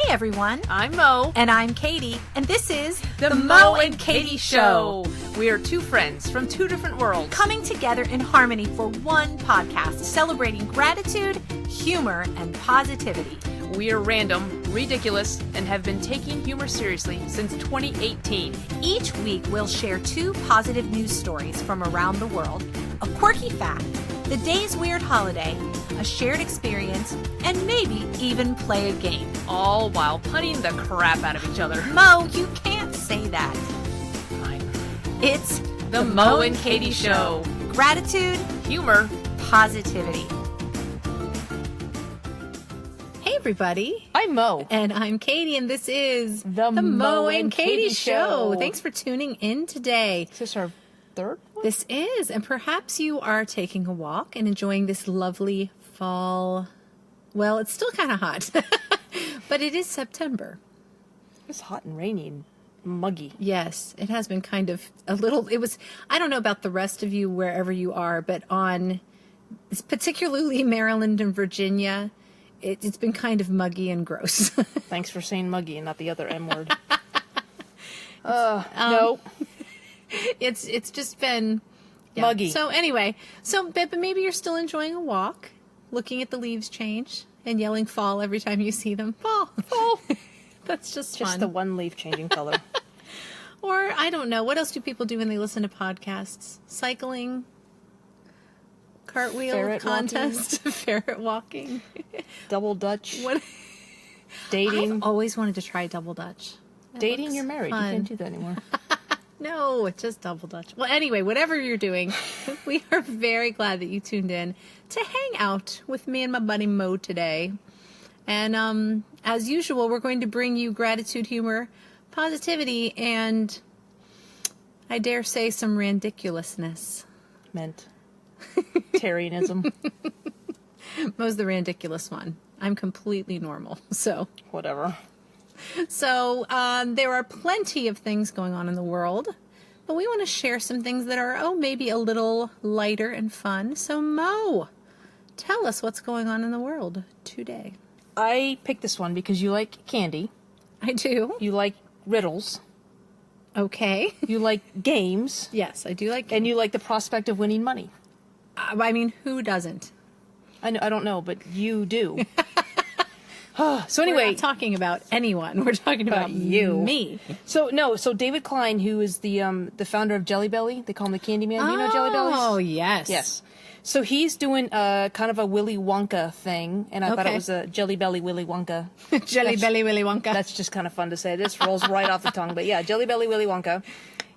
everyone. I'm Mo. And I'm Katy. And this is The Mo and Katy Show. We are two friends from two different worlds coming together in harmony for one podcast, celebrating gratitude, humor, and positivity. We are random, ridiculous, and have been taking humor seriously since 2018. Each week, we'll share two positive news stories from around the world, a quirky fact, the day's weird holiday, a shared experience, and maybe even play a game. All while punning the crap out of each other. Mo, you can't say that. Fine. It's The Mo and Katy Show. Gratitude, Humor, positivity. Hey, everybody. I'm Mo. And I'm Katy, and this is The Mo and Katy Katy Show. Show. Thanks for tuning in today. Is this our third one? This is, and perhaps you are taking a walk and enjoying this lovely fall. Well, it's still kind of hot, but it is September. It's hot and rainy and muggy. Yes, it has been kind of a little, I don't know about the rest of you wherever you are, but particularly Maryland and Virginia, it's been kind of muggy and gross. Thanks for saying muggy and not the other M word. No. It's just been muggy. So anyway, but maybe you're still enjoying a walk, looking at the leaves change and yelling fall every time you see them. Fall. That's just fun. Just the one leaf changing color. Or I don't know, what else do people do when they listen to podcasts? Cycling, cartwheel Ferret contest, ferret walking, Double Dutch. What? Dating. I've always wanted to try double Dutch. That Dating, looks you're married. fun. You can't do that anymore. No, it's just double Dutch. Well, anyway, whatever you're doing, we are very glad that you tuned in to hang out with me and my buddy Mo today. And as usual, we're going to bring you gratitude, humor, positivity, and I dare say some randiculousness. Meant. Tarianism. Mo's the randiculous one. I'm completely normal, so. Whatever. So there are plenty of things going on in the world, but we want to share some things that are, maybe a little lighter and fun. So Mo, tell us what's going on in the world today. I picked this one because you like candy. I do. You like riddles. Okay. You like games. Yes, I do like. And you like the prospect of winning money. I mean, who doesn't? I don't know, but you do. So anyway, we're not talking about anyone. We're talking about you, me. So David Klein, who is the founder of Jelly Belly, they call him the Candy Man. Do you know Jelly Bellies? Oh yes, yes. So he's doing kind of a Willy Wonka thing, and I thought it was a Jelly Belly Willy Wonka. Belly Willy Wonka. That's just kind of fun to say. This rolls right off the tongue, but yeah, Jelly Belly Willy Wonka.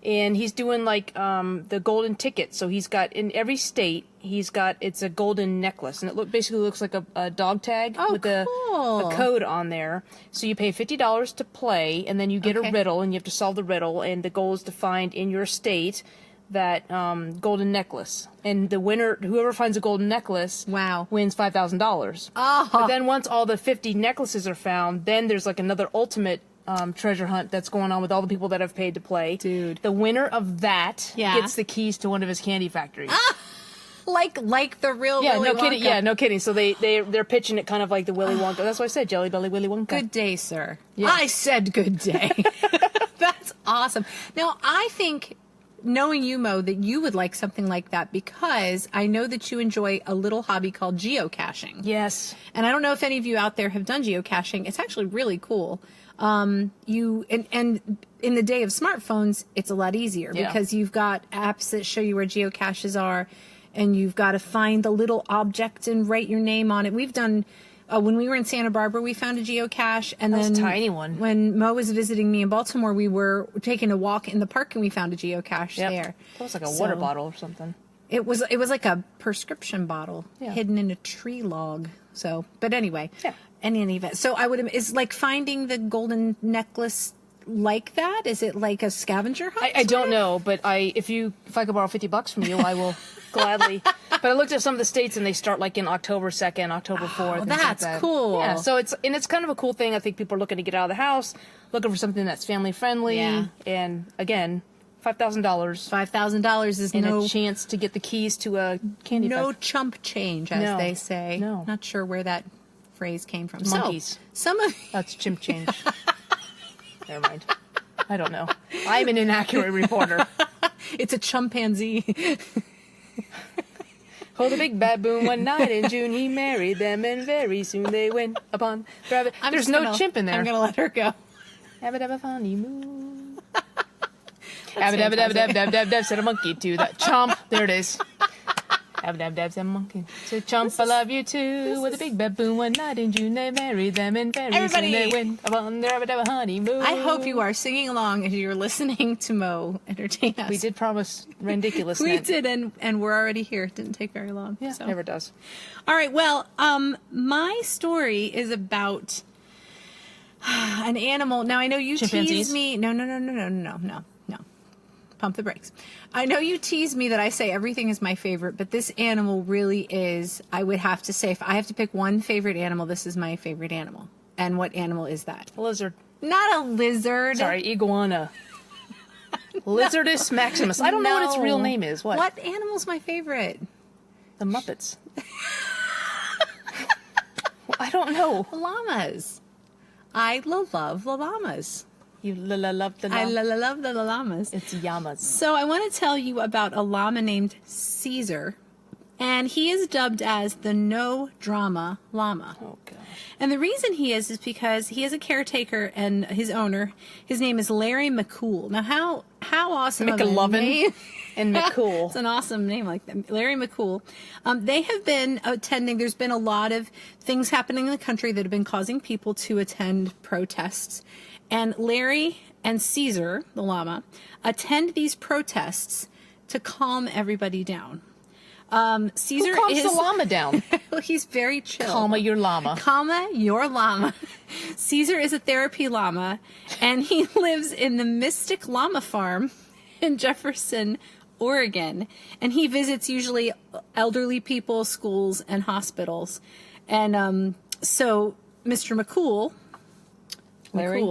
And he's doing like the golden ticket. So he's got in every state, it's a golden necklace, and it basically looks like a dog tag with a code on there. So you pay $50 to play, and then you get a riddle, and you have to solve the riddle. And the goal is to find in your state that golden necklace, and the winner, whoever finds a golden necklace, wins $5,000. But then once all the 50 necklaces are found, then there's like another ultimate treasure hunt that's going on with all the people that have paid to play. Dude. The winner of that gets the keys to one of his candy factories. Like the real Willy no Wonka. kidding. Yeah, no kidding. So they're pitching it kind of like the Willy Wonka. That's why I said Jelly Belly Willy Wonka. Good day, sir. Yes. I said good day. That's awesome. Now, I think, knowing you, Mo, that you would like something like that because I know that you enjoy a little hobby called geocaching. Yes. And I don't know if any of you out there have done geocaching. It's actually really cool. And in the day of smartphones, it's a lot easier because you've got apps that show you where geocaches are, and you've got to find the little object and write your name on it. We've done, when we were in Santa Barbara, we found a geocache, and then a tiny one. When Mo was visiting me in Baltimore, we were taking a walk in the park and we found a geocache there. That was like a water bottle or something. It was like a prescription bottle hidden in a tree log. So, but anyway, in any event, so is like finding the golden necklace like that? Is it like a scavenger hunt? I don't know, but if I could borrow $50 from you, I will gladly. But I looked at some of the states, and they start like in October 2nd, October 4th. That's cool. Yeah, so it's kind of a cool thing. I think people are looking to get out of the house, looking for something that's family friendly, and again, $5,000. $5,000 is and a chance to get the keys to a candy factory. No chump change, as they say. No. Not sure where that phrase came from. Monkeys. So, some of That's chimp change. Never mind. I don't know. I'm an inaccurate reporter. it's a chimpanzee. Oh, the big baboon one night in June he married them, and very soon they went upon rabbit. There's no chimp in there. I'm gonna let her go. Have a funny moon. Have a said a monkey to the chomp. There it is. Have said a monkey to chomp. I love you too. With a big baboon one night in June they married them, and very soon they went upon their honeymoon. I hope you are singing along as you're listening to Mo entertain us. We did promise ridiculousness. We did, and we're already here. It didn't take very long. Yeah, so. never does. All right. Well, my story is about an animal. Now I know you tease me. No. Pump the brakes. I know you tease me that I say everything is my favorite, but this animal really is, I would have to say, if I have to pick one favorite animal, this is my favorite animal. And what animal is that? A lizard. Not a lizard. Sorry, iguana. Lizardus maximus. I don't know what its real name is. What animal's my favorite? The Muppets. I don't know. Llamas. I love the llamas. You love the I llama? love the llamas. It's llamas. So I want to tell you about a llama named Caesar, and he is dubbed as the no drama llama. Oh gosh. And the reason he is because he is a caretaker, and his owner, his name is Larry McCool. Now how awesome of a name. And McCool. It's an awesome name like that. Larry McCool. They have been attending, there's been a lot of things happening in the country that have been causing people to attend protests. And Larry and Caesar, the llama, attend these protests to calm everybody down. Caesar Who calms is the llama down? well, he's very chill. Calma your llama. Calma your llama. Caesar is a therapy llama, and he lives in the Mystic Llama Farm in Jefferson, Oregon. And he visits usually elderly people, schools, and hospitals. And so Mr. Larry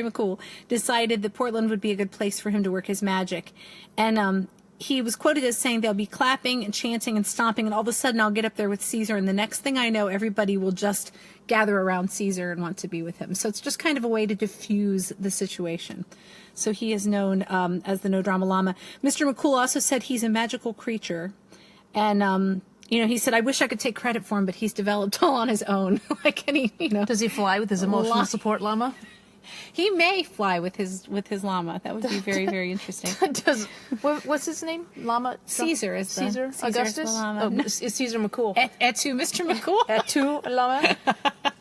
McCool decided that Portland would be a good place for him to work his magic. And he was quoted as saying, they'll be clapping and chanting and stomping, and all of a sudden I'll get up there with Caesar, and the next thing I know, everybody will just gather around Caesar and want to be with him. So it's just kind of a way to diffuse the situation. So he is known as the No Drama Llama. Mr. McCool also said he's a magical creature. And, he said, I wish I could take credit for him, but he's developed all on his own. Like any, Does he fly with his emotional support llama? He may fly with his llama. That would be very, very interesting. What's his name? Llama? Caesar is the Caesar? Augustus? llama. Oh, is Caesar McCool? Etu, Mr. McCool. Etu llama?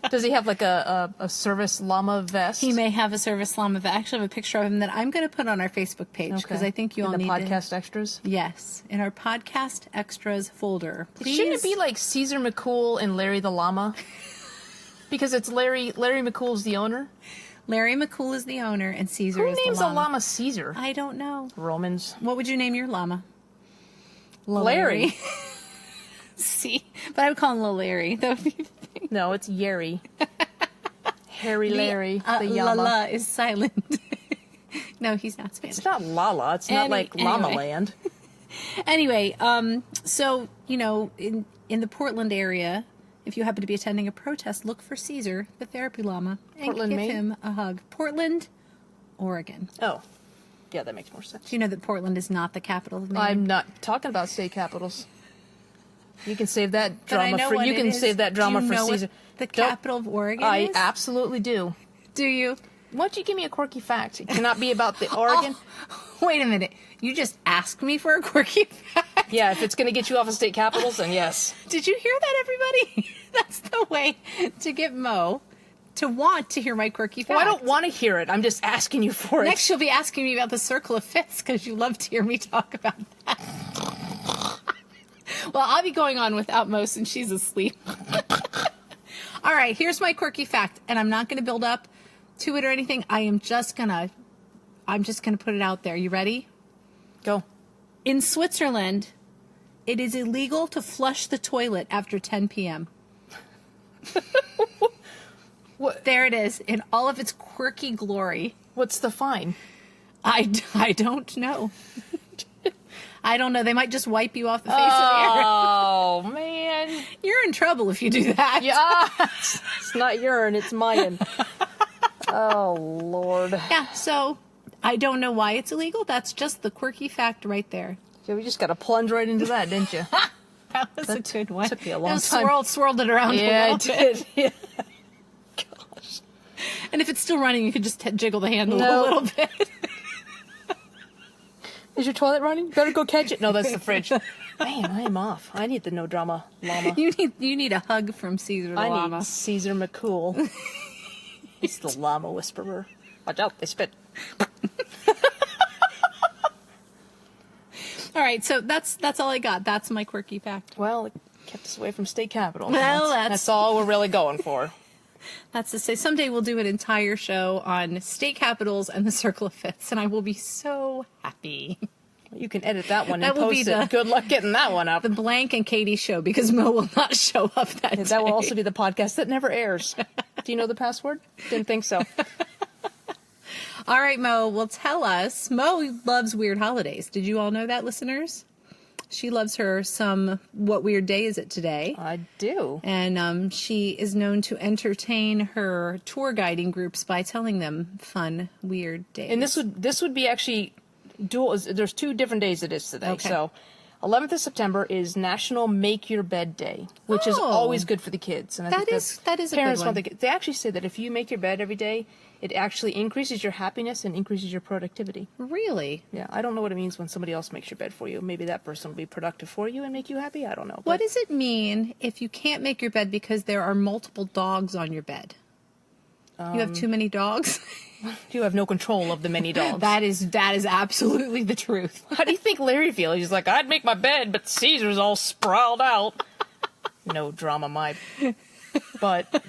Does he have like a service llama vest? He may have a service llama vest. I actually have a picture of him that I'm going to put on our Facebook page because I think you all in the need podcast extras. Yes, in our podcast extras folder. Please. Shouldn't it be like Caesar McCool and Larry the llama? Because it's Larry McCool's the owner. Larry McCool is the owner, and Caesar is the llama. Who names a llama Caesar? I don't know. Romans. What would you name your llama? Larry. See, but I would call him Larry. That would be the thing. No, it's Yeri. Harry Larry, the llama. Lala is silent. No, he's not Spanish. It's not Lala. It's not like Llama Land. Anyway, so, in the Portland area, if you happen to be attending a protest, look for Caesar, the therapy llama, and Portland, give Maine? him a hug. Portland, Oregon. Oh. Yeah, that makes more sense. Do you know that Portland is not the capital of Maine? I'm not talking about state capitals. You can save that drama for Do you Caesar. know what the capital of Oregon I is? absolutely do. Do you? Why don't you give me a quirky fact? It cannot be about the Oregon. Wait a minute. You just asked me for a quirky fact. Yeah, if it's going to get you off of state capitals, then yes. Did you hear that, everybody? That's the way to get Mo to want to hear my quirky fact. Well, I don't want to hear it. I'm just asking you for it. Next, you'll be asking me about the circle of fifths because you love to hear me talk about that. Well, I'll be going on without Mo since she's asleep. All right, here's my quirky fact, and I'm not going to build up to it or anything. I'm just gonna put it out there. You ready? Go. In Switzerland, it is illegal to flush the toilet after 10 p.m. What? There it is in all of its quirky glory. What's the fine? I don't know. I don't know. They might just wipe you off the face of the earth. Oh, man. You're in trouble if you do that. Yeah, it's not urine, it's mine. Oh, Lord. Yeah, so I don't know why it's illegal. That's just the quirky fact right there. Yeah, we just got to plunge right into that, didn't you? That was a good one. Took me a long time. Swirled it around a Yeah, little I did. Yeah. Gosh. And if it's still running, you could just jiggle the handle a No. little bit. Is your toilet running? Better go catch it. No, that's the fridge. Man, I am off. I need the no drama llama. You need a hug from Caesar the I llama. need Caesar McCool. He's the llama whisperer. Watch out, they spit. All right, so that's all I got. That's my quirky fact. Well, it kept us away from state capital. Well, that's all we're really going for. That's to say, someday we'll do an entire show on state capitals and the Circle of Fifths, and I will be so happy. You can edit that one That and will post be it. the- Good luck getting that one up. The Blank and Katy show, because Mo will not show up that day. That will also be the podcast that never airs. Do you know the password? Didn't think so. All right, Mo, well, tell us. Mo loves weird holidays. Did you all know that, listeners? She loves her some What Weird Day Is It Today? I do. And she is known to entertain her tour guiding groups by telling them fun, weird days. And this would be actually dual. There's 2 different days it is today. Okay. So, 11th of September is National Make Your Bed Day, which is Oh. always good for the kids. And I think that is a parents good want one. the kids. They actually say that if you make your bed every day, it actually increases your happiness and increases your productivity. Really? Yeah, I don't know what it means when somebody else makes your bed for you. Maybe that person will be productive for you and make you happy. I don't know. What does it mean if you can't make your bed because there are multiple dogs on your bed? You have too many dogs? You have no control of the many dogs. That is absolutely the truth. How do you think Larry feels? He's like, I'd make my bed, but Caesar's all sprawled out. No drama, my. But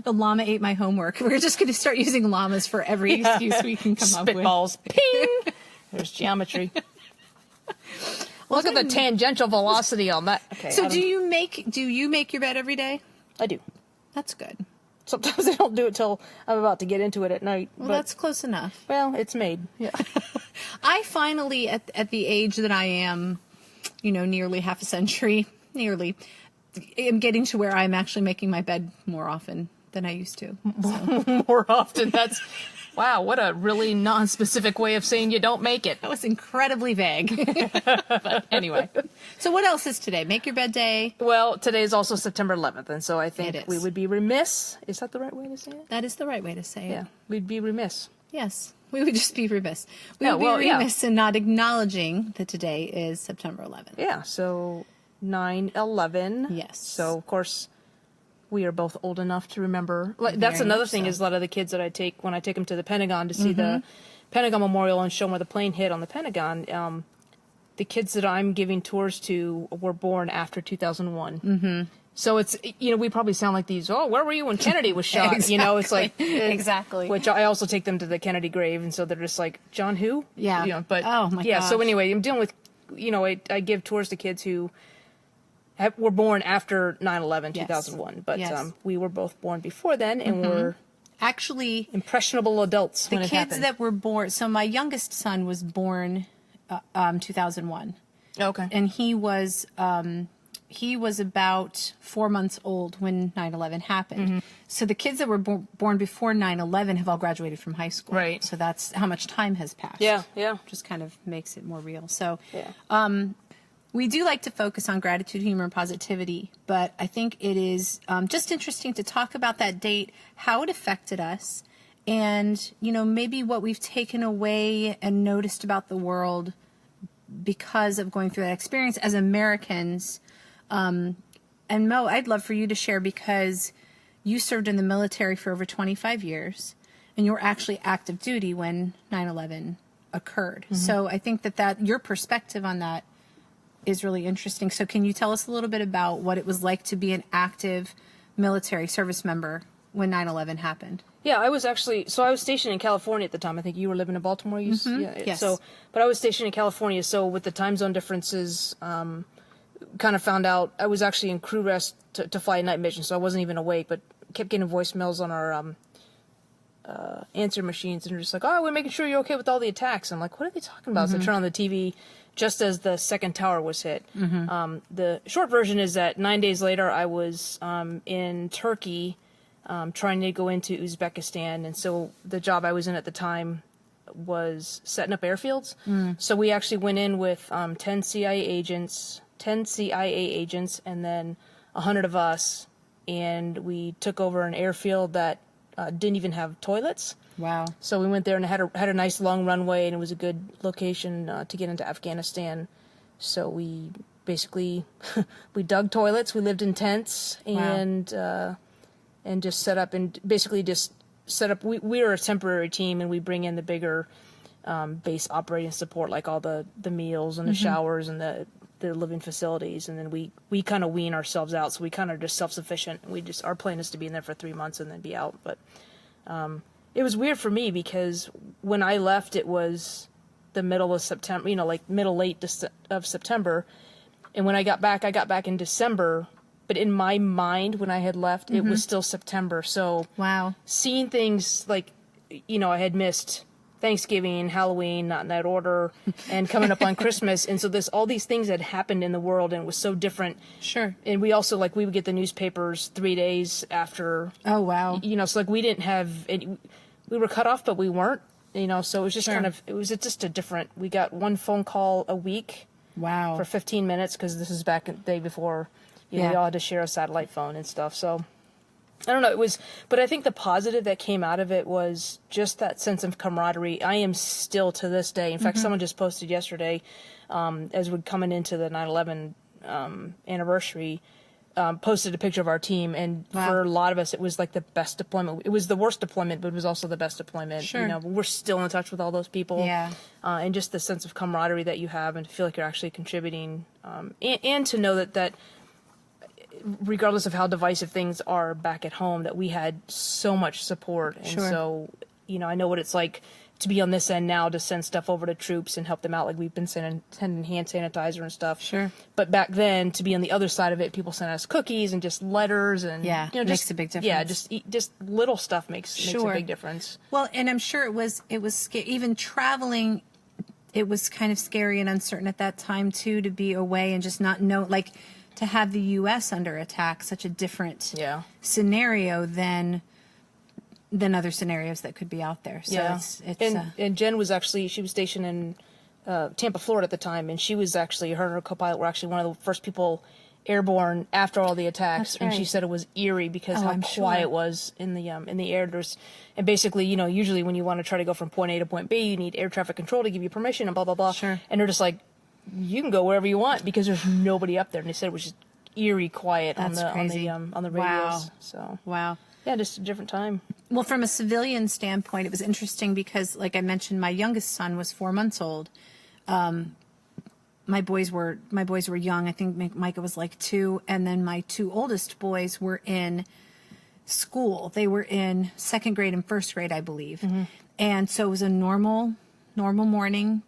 The llama ate my homework. We're just going to start using llamas for every excuse we can come up with. spitballs, ping. There's geometry. Look at the tangential velocity on that. Okay. So do you make your bed every day? I do. That's good. Sometimes I don't do it till I'm about to get into it at night. Well, but, that's close enough. well, it's made. Yeah. I finally, at the age that I am, nearly half a century, am getting to where I'm actually making my bed more often than I used to. So. More often. That's wow. What a really non-specific way of saying you don't make it. That was incredibly vague. But anyway. So what else is today? Make your bed day. Well, today is also September 11th, and so I It think is. we would be remiss. Is that the right way to say it? That is the right way to say it. Yeah, we'd be remiss. Yes. We would just be remiss. We Yeah, would be well, yeah. remiss in not acknowledging that today is September 11th. Yeah, so 9/11. Yes. So of course, we are both old enough to remember. Like, that's Very another much thing so. is a lot of the kids that I take when I take them to the Pentagon to see the Pentagon Memorial and show them where the plane hit on the Pentagon. The kids that I'm giving tours to were born after 2001. Mm-hmm. So it's, we probably sound like these, where were you when Kennedy was shot? It's like, Exactly. Which I also take them to the Kennedy grave, and so they're just like, John who? Yeah. But Oh, my yeah, so gosh. anyway, I'm dealing with, I give tours to kids who were born after 9/11, Yes. 2001. But Yes. we were both born before then, and we're Actually, impressionable adults the when it kids happened. that were born, so my youngest son was born 2001. Okay. And he was about 4 months old when 9/11 happened. Mm-hmm. So the kids that were born before 9/11 have all graduated from high school. Right. So that's how much time has passed. Yeah. Just kind of makes it more real. So Yeah. we do like to focus on gratitude, humor, and positivity, but I think it is just interesting to talk about that date, how it affected us, and, maybe what we've taken away and noticed about the world because of going through that experience as Americans. And Mo, I'd love for you to share, because you served in the military for over 25 years, and you were actually active duty when 9/11 occurred. So I think that your perspective on that is really interesting. So can you tell us a little bit about what it was like to be an active military service member when 9/11 happened? Yeah, I was stationed in California at the time. I think you were living in Baltimore. Yes. But I was stationed in California. So with the time zone differences, kind of found out I was actually in crew rest to fly a night mission. So I wasn't even awake, but kept getting voicemails on our answer machines, and they're just like, "Oh, we're making sure you're okay with all the attacks." I'm like, "What are they talking about?" So I turn on the TV just as the second tower was hit. The short version is that 9 days later, I was in Turkey trying to go into Uzbekistan, and so the job I was in at the time was setting up airfields. So we actually went in with 10 CIA agents, and then 100 of us, and we took over an airfield that didn't even have toilets. Wow. So we went there and had a nice long runway, and it was a good location to get into Afghanistan. So we basically we dug toilets, we lived in tents, and just set up and basically just set up. We were a temporary team, and we bring in the bigger base operating support, like all the meals and the showers and the living facilities, and then we kind of wean ourselves out. So we kind of just self-sufficient. Our plan is to be in there for 3 months and then be out. But it was weird for me because when I left, it was the middle of September, like late of September. And when I got back in December. But in my mind, when I had left, it was still September. So wow, seeing things like, I had missed Thanksgiving, Halloween, not in that order, and coming up on Christmas. And so all these things had happened in the world, and it was so different. Sure. And we also, we would get the newspapers 3 days after. Oh, wow. So we didn't have any, we were cut off, but we weren't, so it was just it was just a different, we got one phone call a week. Wow. For 15 minutes, because this is back in the day before, we all had to share a satellite phone and stuff. So I don't know. But I think the positive that came out of it was just that sense of camaraderie. I am still to this day. In fact, someone just posted yesterday, as we're coming into the 9/11 anniversary, posted a picture of our team, and for a lot of us, it was like the best deployment. It was the worst deployment, but it was also the best deployment. Sure. We're still in touch with all those people. Yeah. And just the sense of camaraderie that you have, and to feel like you're actually contributing, and to know that regardless of how divisive things are back at home, that we had so much support. And so, I know what it's like to be on this end now, to send stuff over to troops and help them out. Like we've been sending hand sanitizer and stuff. Sure. But back then, to be on the other side of it, people sent us cookies and just letters, and makes a big difference. Yeah, just little stuff makes a big difference. Well, and I'm sure it was even traveling. It was kind of scary and uncertain at that time too, to be away and just not know, to have the U.S. under attack, such a different scenario than other scenarios that could be out there. So and Jen was she was stationed in Tampa, Florida at the time, and she was her and her co-pilot were actually one of the first people airborne after all the attacks. That's right. And she said it was eerie because how quiet it was in the air. And basically, usually when you want to try to go from point A to point B, you need air traffic control to give you permission and blah blah blah. Sure. And they're just like, you can go wherever you want because there's nobody up there. And they said it was just eerie quiet on the radios. Wow. So wow. Yeah, just a different time. Well, from a civilian standpoint, it was interesting because, like I mentioned, my youngest son was 4 months old. My boys were young. I think Micah was like 2, and then my 2 oldest boys were in school. They were in 2nd grade and 1st grade, I believe. And so it was a normal morning.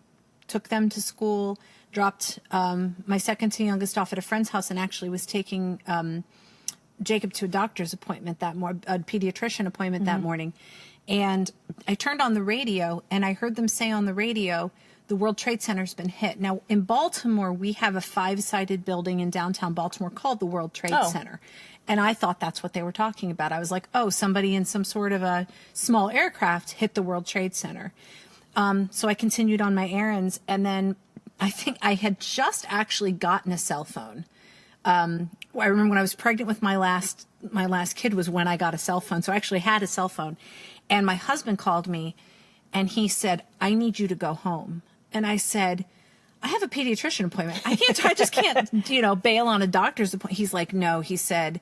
Took them to school. Dropped my second to youngest off at a friend's house, and actually was taking Jacob to a doctor's appointment a pediatrician appointment that morning. And I turned on the radio, and I heard them say on the radio, the World Trade Center's been hit. Now, in Baltimore, we have a 5-sided building in downtown Baltimore called the World Trade Center. And I thought that's what they were talking about. I was like, somebody in some sort of a small aircraft hit the World Trade Center. So I continued on my errands, and then I think I had just actually gotten a cell phone. I remember when I was pregnant with my last kid was when I got a cell phone. So I actually had a cell phone, and my husband called me, and he said, "I need you to go home." And I said, "I have a pediatrician appointment. I just can't, bail on a doctor's appointment." He's like, "No," he said,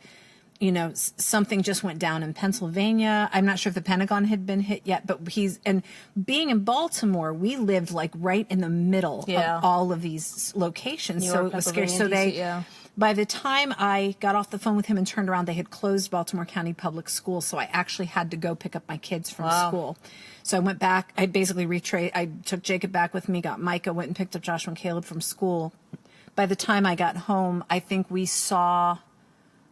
something just went down in Pennsylvania. I'm not sure if the Pentagon had been hit yet, but and being in Baltimore, we lived right in the middle of all of these locations. So it was scary. So by the time I got off the phone with him and turned around, they had closed Baltimore County Public Schools. So I actually had to go pick up my kids from school. So I went back. I basically I took Jacob back with me, got Micah, went and picked up Joshua and Caleb from school. By the time I got home, I think we saw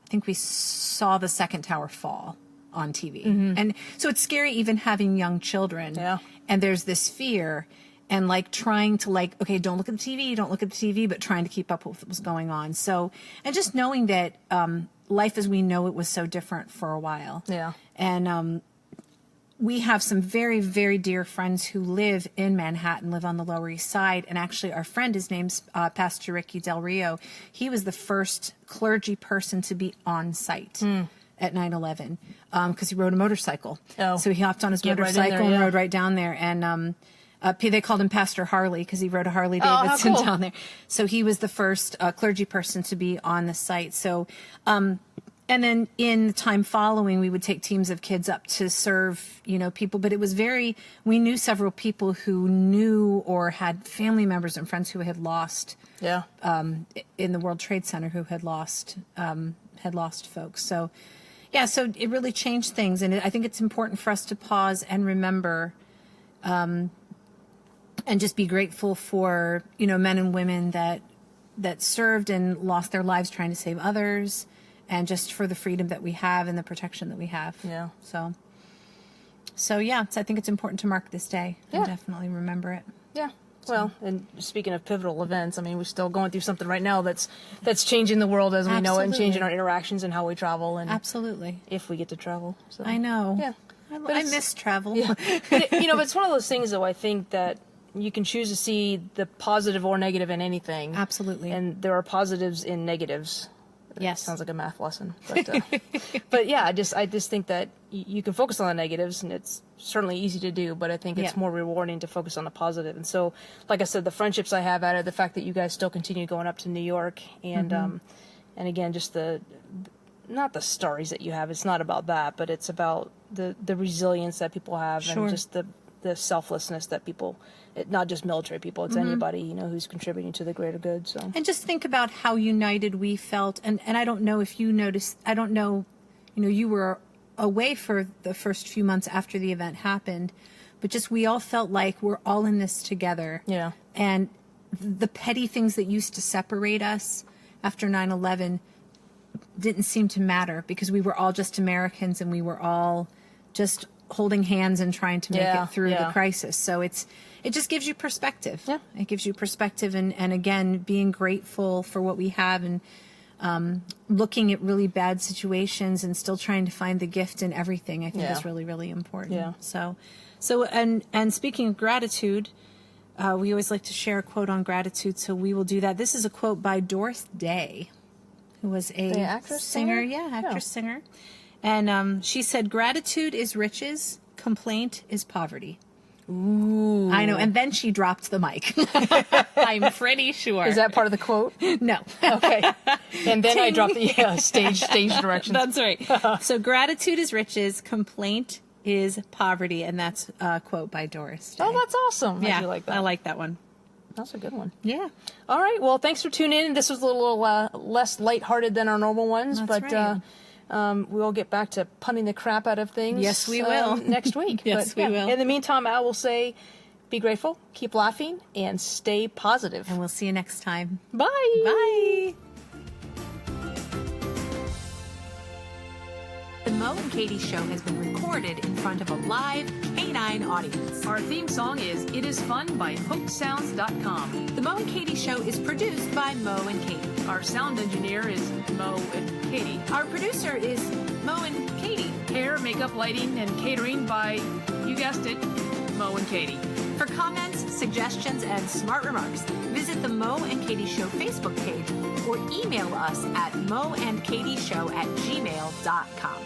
the second tower fall. on TV. And so it's scary even having young children. Yeah. And there's this fear and like trying to like, okay, don't look at the TV, don't look at the TV, but trying to keep up with what was going on. So, and just knowing that life as we know it was so different for a while. Yeah. And we have some very, very dear friends who live in Manhattan, live on the Lower East Side. And actually our friend, his name's Pastor Ricky Del Rio. He was the first clergy person to be on site at 9/11 because he rode a motorcycle. Oh. So he hopped on his Get right in motorcycle there, and yeah. rode right down there. And they called him Pastor Harley because he rode a Harley how Davidson cool. down there. So he was the first clergy person to be on the site. So, and then in the time following, we would take teams of kids up to serve, people. But it was we knew several people who knew or had family members and friends who had lost Yeah. in the World Trade Center who had lost folks. So, yeah, so it really changed things. And I think it's important for us to pause and remember and just be grateful for, men and women that served and lost their lives trying to save others, and just for the freedom that we have and the protection that we have. Yeah. So yeah, I think it's important to mark this day and Yeah. definitely remember it. Yeah. Well, and speaking of pivotal events, I mean, we're still going through something right now that's changing the world as we know it, and Absolutely. changing our interactions and how we travel, and Absolutely. if we get to travel. So. I know. Yeah. I miss travel. Yeah. But it's one of those things, though, I think that you can choose to see the positive or negative in anything. Absolutely. And there are positives in negatives. Yes. Sounds like a math lesson. But, but yeah, I just think that you can focus on the negatives, and it's certainly easy to do, but I think it's Yeah. more rewarding to focus on the positive. And so, like I said, the friendships I have out of the fact that you guys still continue going up to New York, and and again, just not the stories that you have. It's not about that, but it's about the resilience that people have, Sure. and just the selflessness that people, not just military people, it's anybody, who's contributing to the greater good. So. And just think about how united we felt. And I don't know if you noticed, I don't know, you were away for the first few months after the event happened, but just we all felt like we're all in this together. Yeah. And the petty things that used to separate us after 9/11 didn't seem to matter because we were all just Americans and we were all just holding hands and trying to make Yeah, it through yeah. the crisis. So it just gives you perspective. Yeah. It gives you perspective and again, being grateful for what we have and looking at really bad situations and still trying to find the gift in everything, I think Yeah. is really, really important. Yeah. So and speaking of gratitude, we always like to share a quote on gratitude, so we will do that. This is a quote by Doris Day, who was a The actress, singer, singer? actress, singer. And she said, "Gratitude is riches, complaint is poverty." Ooh. I know. And then she dropped the mic. I'm pretty sure. Is that part of the quote? No. Okay. And then I dropped the stage directions. That's right. So gratitude is riches, complaint is poverty. And that's a quote by Doris Day. Oh, that's awesome. yeah, I do like that. I like that one. That's a good one. Yeah. All right. Well, thanks for tuning in. This was a little less lighthearted than our normal ones, That's but right. we'll get back to punning the crap out of things. Yes, we will. Next week. Yes, we will. In the meantime, I will say, be grateful, keep laughing, and stay positive. And we'll see you next time. Bye. Bye. The Mo and Katy Show has been recorded in front of a live canine audience. Our theme song is It Is Fun by HookedSounds.com. The Mo and Katy Show is produced by Mo and Katy. Our sound engineer is Mo and Katy. Our producer is Mo and Katy. Hair, makeup, lighting, and catering by, you guessed it, Mo and Katy. For comments, suggestions, and smart remarks, visit the Mo and Katy Show Facebook page or email us at moandkatyshow@gmail.com.